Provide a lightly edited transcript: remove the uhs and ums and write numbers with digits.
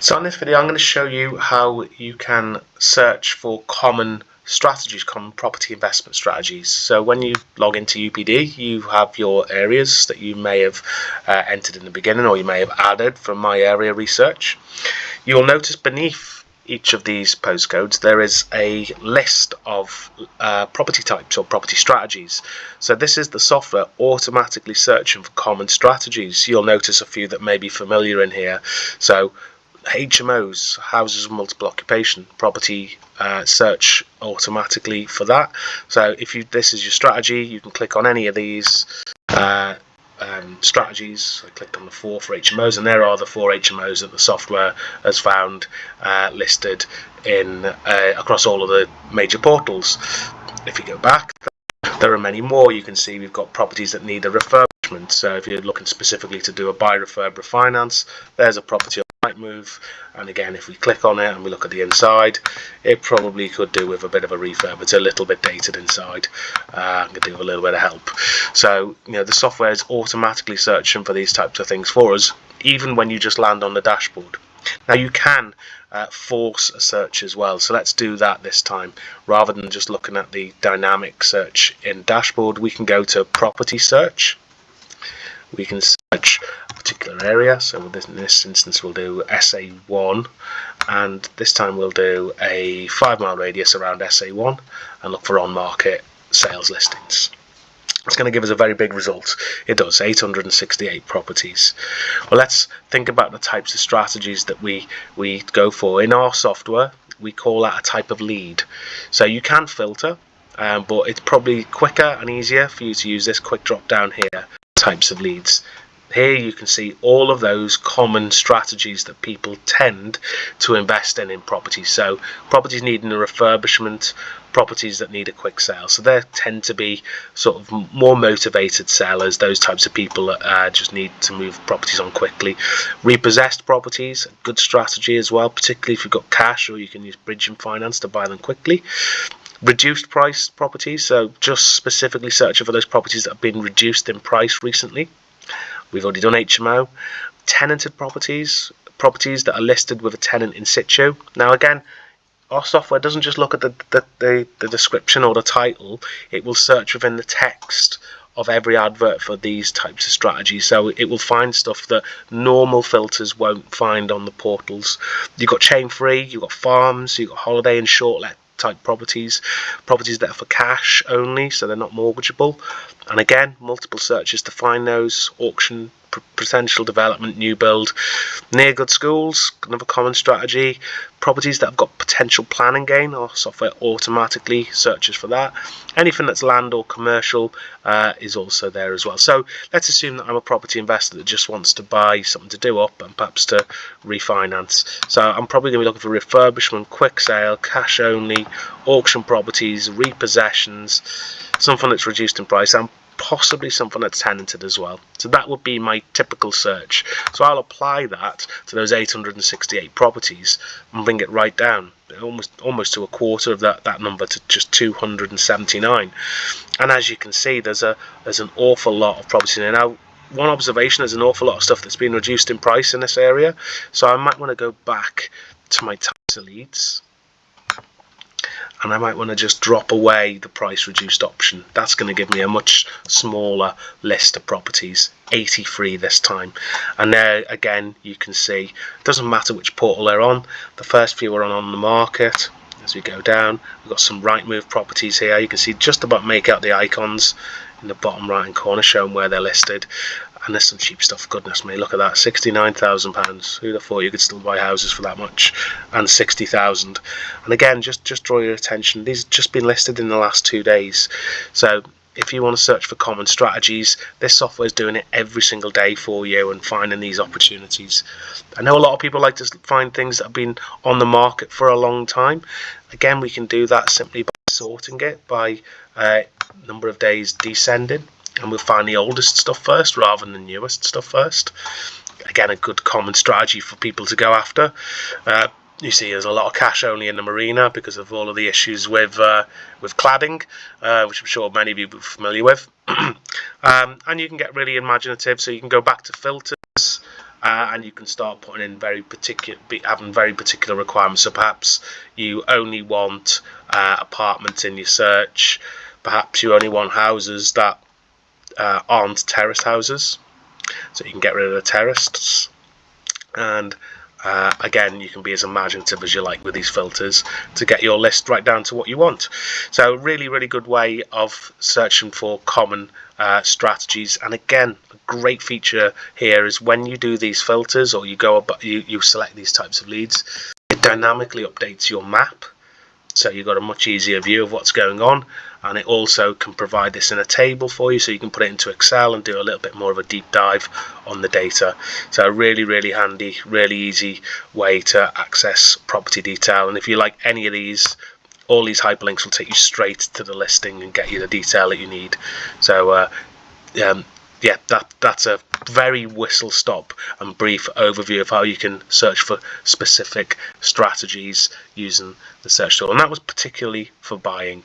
So in this video I'm going to show you how you can search for common strategies, common property investment strategies. So when you log into UPD, you have your areas that you may have entered in the beginning, or you may have added from my area research. You'll notice beneath each of these postcodes there is a list of property types or property strategies. So this is the software automatically searching for common strategies. You'll notice a few that may be familiar in here. So HMOs, houses of multiple occupation, property search automatically for that. So if this is your strategy, you can click on any of these strategies. I clicked on the 4 for HMOs, and there are the 4 HMOs that the software has found listed in across all of the major portals. If you go back, there are many more. You can see we've got properties that need a refurbishment. So if you're looking specifically to do a buy, refurb, refinance, there's a property on Rightmove. And again, if we click on it and we look at the inside, it probably could do with a bit of a refurb. It's a little bit dated inside. I'm going to do a little bit of help. So the software is automatically searching for these types of things for us, even when you just land on the dashboard. Now you can force a search as well, so let's do that this time. Rather than just looking at the dynamic search in dashboard, we can go to property search. We can search a particular area, so in this instance we'll do SA1, and this time we'll do a 5-mile radius around SA1 and look for on-market sales listings. It's going to give us a very big result. It does, 868 properties. Well, let's think about the types of strategies that we go for. In our software, we call that a type of lead. So you can filter, but it's probably quicker and easier for you to use this quick drop down here, types of leads. Here you can see all of those common strategies that people tend to invest in properties. So properties needing a refurbishment, properties that need a quick sale. So there tend to be sort of more motivated sellers, those types of people that just need to move properties on quickly. Repossessed properties, a good strategy as well, particularly if you've got cash, or you can use bridging finance to buy them quickly. Reduced price properties, so just specifically searching for those properties that have been reduced in price recently. We've already done HMO. Tenanted properties, properties that are listed with a tenant in situ. Now again, our software doesn't just look at the description or the title, it will search within the text of every advert for these types of strategies. So it will find stuff that normal filters won't find on the portals. You've got chain free, you've got farms, you've got holiday and short let type properties that are for cash only, so they're not mortgageable. And again, multiple searches to find those. Auction, potential development, new build. Near good schools, another common strategy. Properties that have got potential planning gain, our software automatically searches for that. Anything that's land or commercial is also there as well. So let's assume that I'm a property investor that just wants to buy something to do up and perhaps to refinance. So I'm probably going to be looking for refurbishment, quick sale, cash only, auction properties, repossessions, something that's reduced in price, and possibly something that's tenanted as well. So that would be my typical search. So I'll apply that to those 868 properties and bring it right down, almost to a quarter of that number, to just 279. And as you can see, there's an awful lot of properties in there. Now, one observation, there's an awful lot of stuff that's been reduced in price in this area. So I might want to go back to my types of leads, and I might want to just drop away the price reduced option. That's going to give me a much smaller list of properties, 83 this time. And there again you can see it doesn't matter which portal they're on. The first few are on the market. As we go down, we've got some Rightmove properties here. You can see just about make out the icons in the bottom right hand corner showing where they're listed. And there's some cheap stuff, goodness me, look at that, £69,000. Who'd have thought you could still buy houses for that much? And 60,000. And again, just draw your attention, these have just been listed in the last 2 days. So if you want to search for common strategies, this software is doing it every single day for you and finding these opportunities. I know a lot of people like to find things that have been on the market for a long time. Again, we can do that simply by sorting it by number of days descending. And we'll find the oldest stuff first rather than the newest stuff first. Again, a good common strategy for people to go after. You see there's a lot of cash only in the marina because of all of the issues with cladding, which I'm sure many of you are familiar with. And you can get really imaginative, so you can go back to filters and you can start putting in having very particular requirements. So perhaps you only want apartments in your search. Perhaps you only want houses that aren't terrace houses, so you can get rid of the terraced. And again, you can be as imaginative as you like with these filters to get your list right down to what you want. So really, really good way of searching for common strategies. And again, a great feature here is when you do these filters, or you select these types of leads, it dynamically updates your map. So you've got a much easier view of what's going on, and it also can provide this in a table for you, so you can put it into Excel and do a little bit more of a deep dive on the data. So really, really handy, really easy way to access property detail. And if you like any of these, all these hyperlinks will take you straight to the listing and get you the detail that you need. So yeah, that's a very whistle-stop and brief overview of how you can search for specific strategies using the search tool, and that was particularly for buying.